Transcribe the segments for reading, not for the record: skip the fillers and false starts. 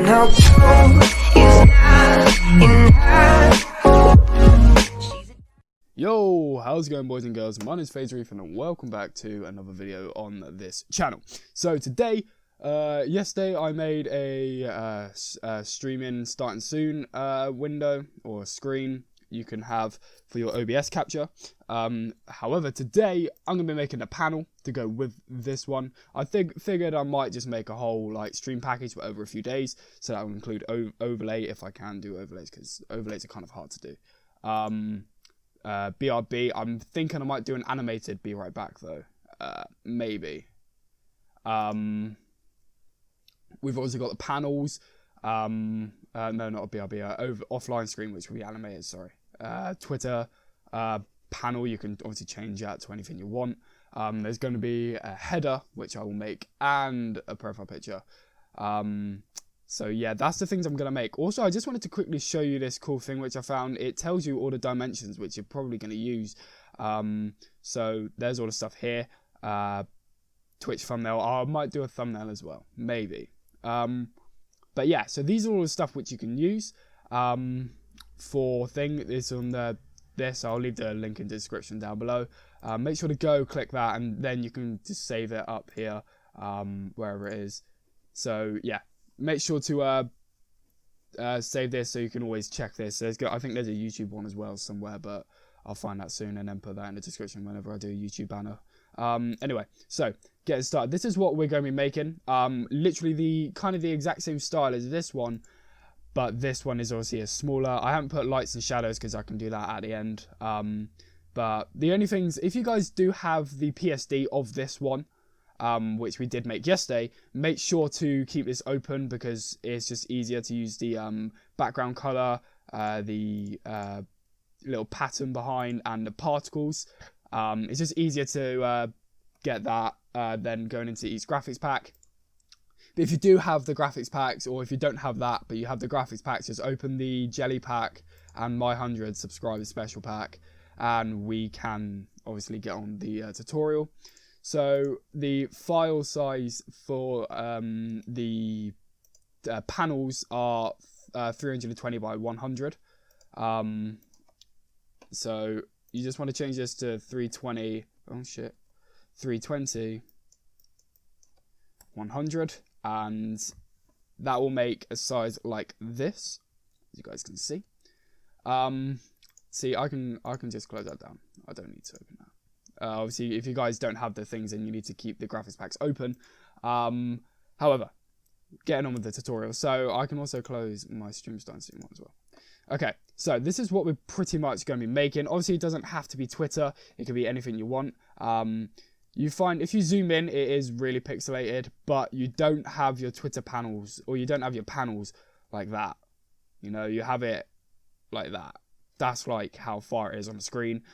no blue is not enough. Yo, how's it going, boys and girls? My name is FaZe Reef and welcome back to another video on this channel. So today, yesterday I made a streaming starting soon window or screen you can have for your OBS capture. However, today I'm gonna be making a panel to go with this one. I figured I might just make a whole like stream package for over a few days, so that will include overlay if I can do overlays, because overlays are kind of hard to do. BRB, I'm thinking I might do an animated Be Right Back though, maybe. We've also got the panels, no, not a BRB, offline screen, which will be animated, sorry. Twitter panel, you can obviously change that to anything you want. There's going to be a header, which I will make, and a profile picture. So yeah, that's the things I'm going to make. Also, I just wanted to quickly show you this cool thing which I found. It tells you all the dimensions which you're probably going to use. So there's all the stuff here. Twitch thumbnail. I might do a thumbnail as well, maybe. But yeah, so these are all the stuff which you can use for thing. It's on this. I'll leave the link in the description down below. Make sure to go click that, and then you can just save it up here, wherever it is. So yeah. Make sure to save this so you can always check this. I think there's a YouTube one as well somewhere, but I'll find that soon and then put that in the description whenever I do a YouTube banner. Anyway, so getting started. This is what we're going to be making. Literally the exact same style as this one, but this one is obviously a smaller. I haven't put lights and shadows because I can do that at the end. But the only things, if you guys do have the PSD of this one, which we did make yesterday, make sure to keep this open because it's just easier to use the background color, the little pattern behind, and the particles. It's just easier to get that than going into each graphics pack. But if you do have the graphics packs, or if you don't have that but you have the graphics packs, just open the Jelly pack and my 100 subscribers special pack, and we can obviously get on the tutorial. So the file size for the panels are 320 by 100. So you just want to change this to 320. Oh shit, 320, 100, and that will make a size like this, as you guys can see. See, I can just close that down. I don't need to open that. Obviously, if you guys don't have the things, then you need to keep the graphics packs open. However, getting on with the tutorial. So I can also close my stream starting soon one as well. Okay, so this is what we're pretty much going to be making. Obviously, it doesn't have to be Twitter. It could be anything you want. You find if you zoom in, it is really pixelated, but you don't have your Twitter panels, or you don't have your panels like that. You know, you have it like that. That's like how far it is on the screen.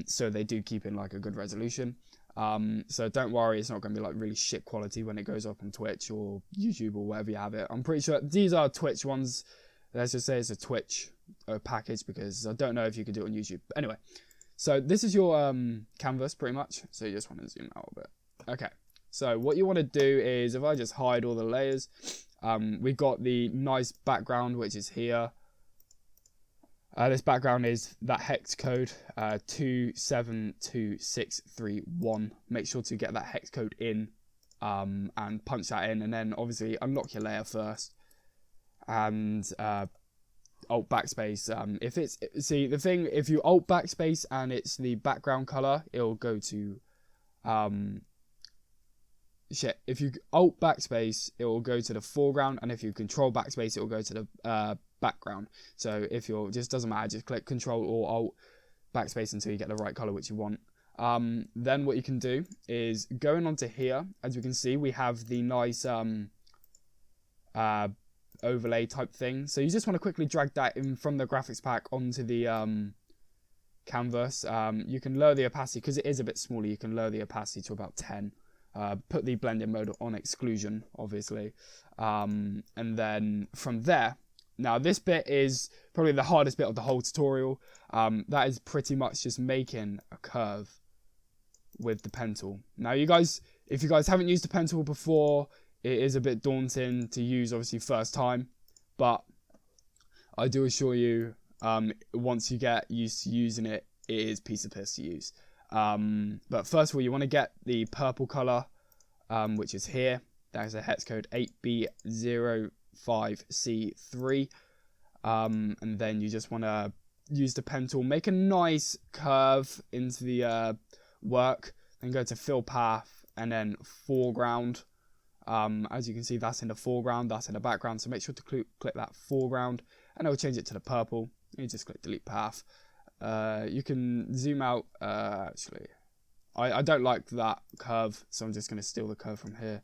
So they do keep in like a good resolution. So don't worry, it's not going to be like really shit quality when it goes up on Twitch or YouTube or wherever you have it. I'm pretty sure these are Twitch ones. Let's just say it's a Twitch package, because I don't know if you can do it on YouTube. But anyway, so this is your canvas pretty much. So you just want to zoom out a bit. Okay, so what you want to do is, if I just hide all the layers, we've got the nice background which is here. This background is that hex code 272631. Make sure to get that hex code in and punch that in, and then obviously unlock your layer first and alt backspace. If you alt backspace and it's the background color, it'll go to if you alt backspace, it will go to the foreground, and if you control backspace, it will go to the background. So if you're, just doesn't matter, just click control or alt backspace until you get the right color which you want. Then what you can do is going onto here, as we can see, we have the nice overlay type thing. So you just want to quickly drag that in from the graphics pack onto the canvas. You can lower the opacity because it is a bit smaller. You can lower the opacity to about 10. Put the blending mode on exclusion, obviously, and then from there, now this bit is probably the hardest bit of the whole tutorial. That is pretty much just making a curve with the pen tool. Now you guys, if you guys haven't used the pen tool before, it is a bit daunting to use, obviously, first time, but I do assure you, once you get used to using it, it is piece of piss to use. But first of all, you want to get the purple color, which is here. That is a hex code 8B05C3. And then you just want to use the pen tool, make a nice curve into the work, then go to fill path, and then foreground. As you can see, that's in the foreground, that's in the background, so make sure to click that foreground, and it will change it to the purple. You just click delete path. You can zoom out. Actually, I don't like that curve, so I'm just going to steal the curve from here.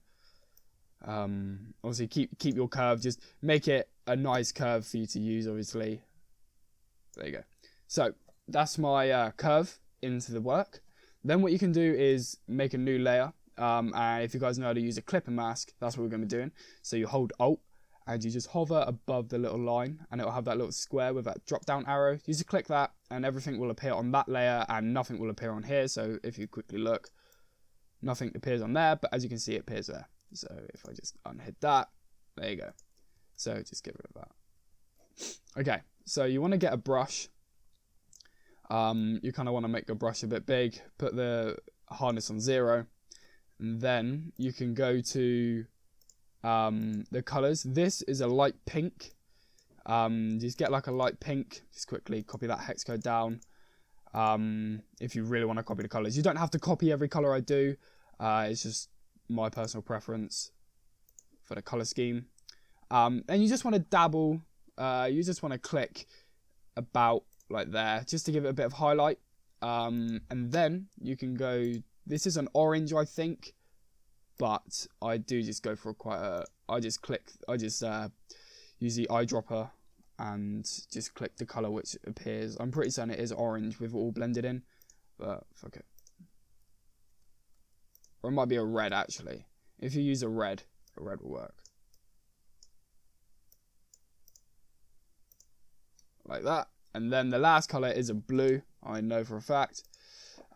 Obviously, keep your curve, just make it a nice curve for you to use, obviously. There you go. So that's my curve into the work. Then what you can do is make a new layer. And if you guys know how to use a clipper mask, that's what we're going to be doing. So you hold Alt and you just hover above the little line, and it will have that little square with that drop down arrow. You just click that and everything will appear on that layer and nothing will appear on here. So if you quickly look, nothing appears on there, but as you can see, it appears there. So if I just unhit that, there you go. So just get rid of that. Okay, so you want to get a brush. You kind of want to make the brush a bit big, put the hardness on 0. And then you can go to the colors. This is a light pink. Just get like a light pink. Just quickly copy that hex code down. If you really want to copy the colors, you don't have to copy every color I do. It's just my personal preference for the color scheme. And you just want to dabble. You just want to click about like there, just to give it a bit of highlight. And then you can go. This is an orange, I think, but I do just go for I just use the eyedropper and just click the color which appears. I'm pretty certain it is orange with it all blended in, but fuck it. Or it might be a red, actually. If you use a red will work. Like that. And then the last color is a blue, I know for a fact.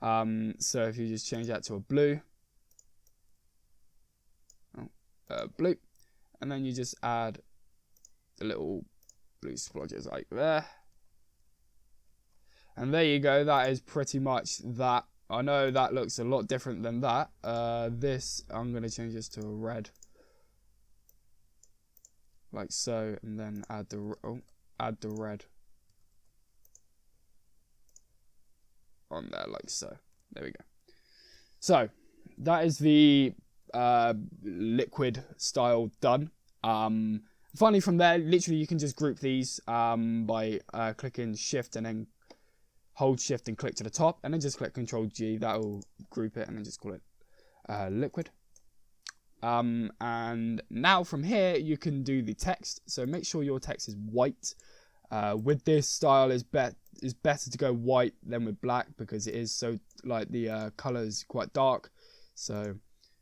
So if you just change that to a blue, blue, and then you just add the little blue splodges like there, and there you go. That is pretty much that. I know that looks a lot different than that. This, I'm going to change this to a red, like so, and then add the red on there like so. There we go. So that is the liquid style done. Finally, from there, literally you can just group these by clicking shift and then hold shift and click to the top, and then just click Control G. That will group it, and then just call it liquid. And now from here you can do the text. So make sure your text is white. With this style, is better to go white than with black, because it is so, like, the color is quite dark. So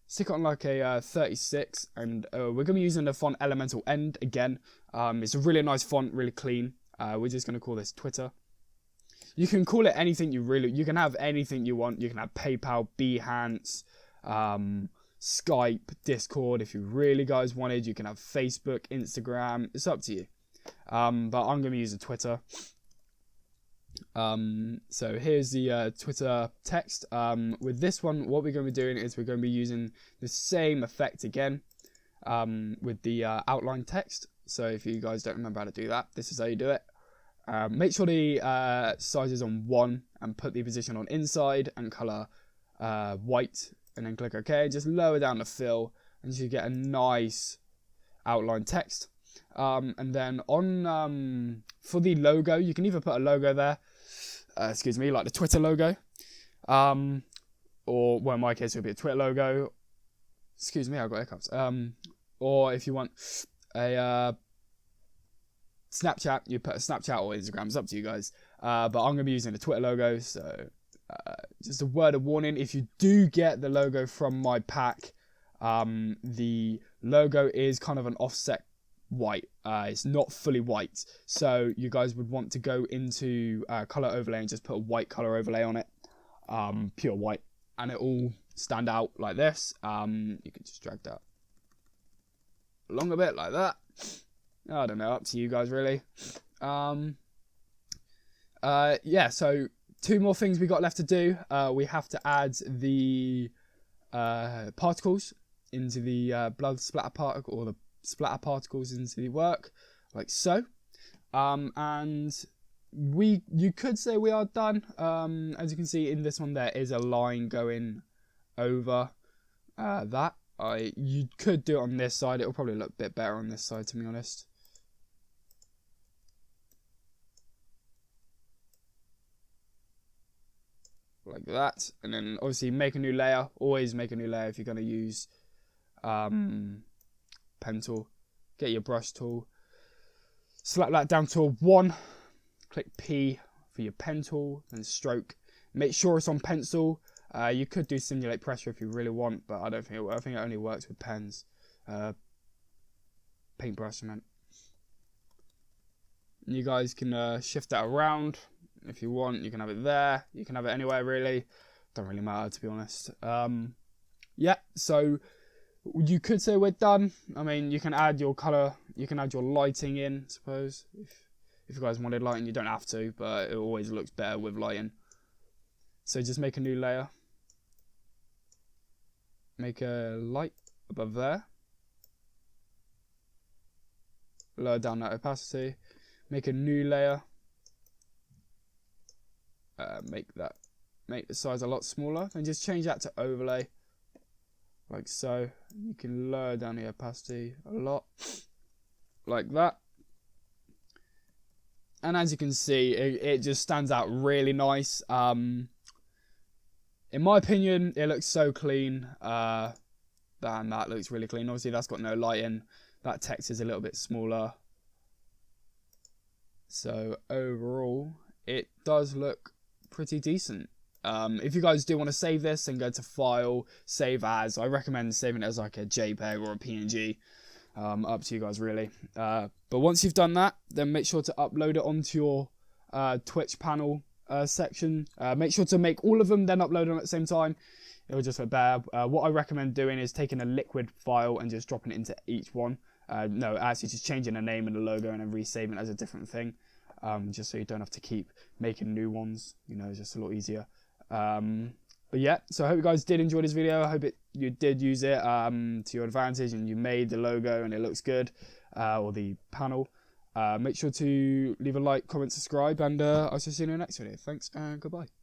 stick it on like a 36, and we're going to be using the font Elemental End again. It's a really nice font, really clean. We're just going to call this Twitter. You can call it anything you can have anything you want. You can have PayPal, Behance, Skype, Discord if you really guys wanted. You can have Facebook, Instagram. It's up to you. But I'm going to be using Twitter. So here's the Twitter text. With this one, what we're going to be doing is we're going to be using the same effect again with the outline text. So if you guys don't remember how to do that, this is how you do it. Make sure the size is on 1 and put the position on inside and color white, and then click OK. Just lower down the fill and you get a nice outline text. And then on for the logo, you can either put a logo there, excuse me, like the Twitter logo, or well, in my case it would be a Twitter logo. Excuse me, I've got hiccups. Or if you want a Snapchat, you put a Snapchat or Instagram. It's up to you guys. But I'm gonna be using the Twitter logo, so just a word of warning: if you do get the logo from my pack, the logo is kind of an offset white. It's not fully white, so you guys would want to go into color overlay and just put a white color overlay on it, pure white, and it will stand out like this. You can just drag that along a bit like that. I don't know, up to you guys really. Yeah, so 2 more things we got left to do. We have to add the particles into the blood splatter particle, or the splatter particles into the work, like so. And you could say we are done. As you can see in this one, there is a line going over that. You could do it on this side. It'll probably look a bit better on this side, to be honest. Like that. And then obviously make a new layer. Always make a new layer if you're going to use pen tool. Get your brush tool. Select that down to a 1. Click P for your pen tool, and stroke. Make sure it's on pencil. You could do simulate pressure if you really want, but I don't think it will. I think it only works with pens. Paintbrush, I meant. You guys can shift that around if you want. You can have it there. You can have it anywhere really. Don't really matter, to be honest. Yeah, so you could say we're done. I mean, you can add your colour. You can add your lighting in, I suppose. If you guys wanted lighting, you don't have to, but it always looks better with lighting. So just make a new layer. Make a light above there. Lower down that opacity. Make a new layer. Make the size a lot smaller, and just change that to overlay, like so. You can lower down the opacity a lot, like that. And as you can see, it just stands out really nice. In my opinion, it looks so clean. That looks really clean. Obviously, that's got no lighting. That text is a little bit smaller. So overall, it does look pretty decent. If you guys do want to save this, then go to File, Save As. I recommend saving it as like a JPEG or a PNG. Up to you guys really. But once you've done that, then make sure to upload it onto your Twitch panel section. Make sure to make all of them, then upload them at the same time. It will just look better. What I recommend doing is taking a liquid file and just dropping it into each one. No, actually just changing the name and the logo and then resaving it as a different thing. Just so you don't have to keep making new ones. You know, it's just a lot easier. But yeah, so I hope you guys did enjoy this video. I hope you did use it to your advantage and you made the logo and it looks good, or the panel. Make sure to leave a like, comment, subscribe, and I'll see you in the next video. Thanks and goodbye.